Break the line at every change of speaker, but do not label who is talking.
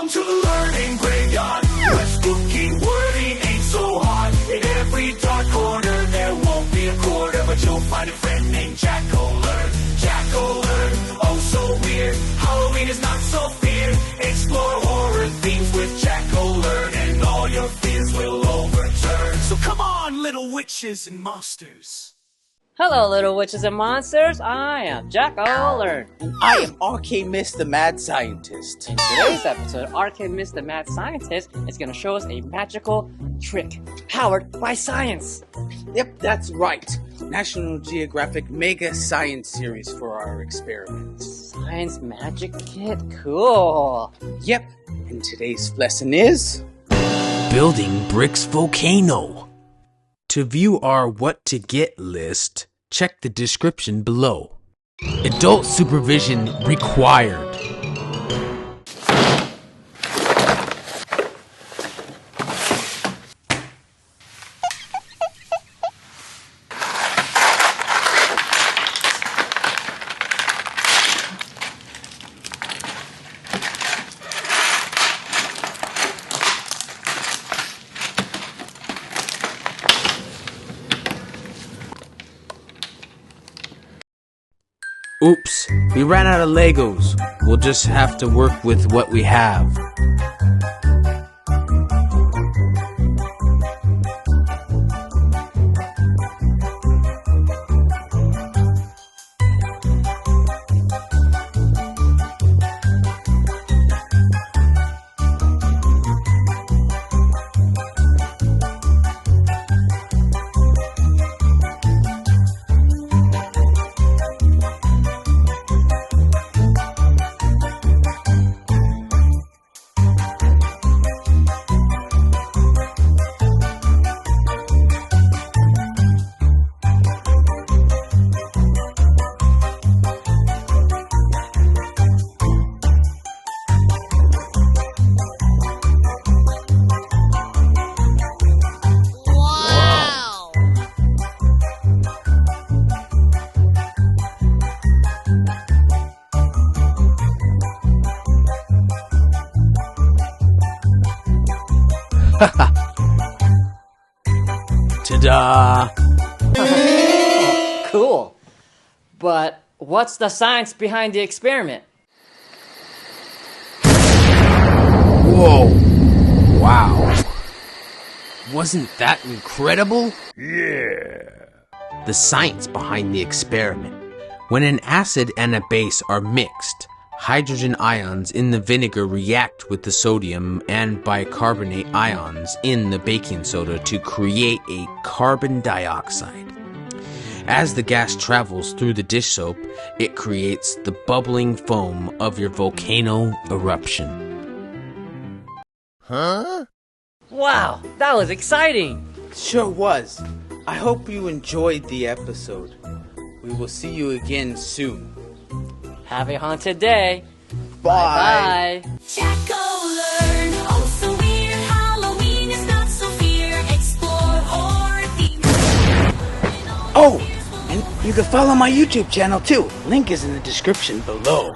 Welcome to the learning graveyard. What's cooking wording ain't so hard. In every dark corner there won't be a quarter, but you'll find a friend named Jack-O-Learn. Jack-O-Learn, oh so weird. Halloween is not so feared. Explore horror themes with Jack-O-Learn, and all your fears will overturn. So come on, little witches and monsters.
Hello, little witches and monsters. I am Jack-O-Learn.
I am R K Myst, the mad scientist.
In today's episode, R K Myst, the mad scientist, is going to show us a magical trick powered by science.
Yep, that's right. National Geographic Mega Science Series for our experiments.
Science magic kit? Cool.
Yep, and today's lesson is...
Building Bricks Volcano. To view our What to Get list, check the description below. Adult supervision required. Oops, we ran out of Legos. We'll just have to work with what we have. Ta-da!
Cool. But what's the science behind the experiment?
Whoa! Wow! Wasn't that incredible?
Yeah.
The science behind the experiment. When an acid and a base are mixed, hydrogen ions in the vinegar react with the sodium and bicarbonate ions in the baking soda to create a carbon dioxide. As the gas travels through the dish soap, it creates the bubbling foam of your volcano eruption.
Huh?
Wow, that was exciting.
Sure was. I hope you enjoyed the episode. We will see you again soon.
Have a haunted day.
Bye.
Bye.
Jack-O-Learn, oh so weird. Halloween is not so fear. Explore horror themes.
Oh, and you can follow my YouTube channel too. Link is in the description below.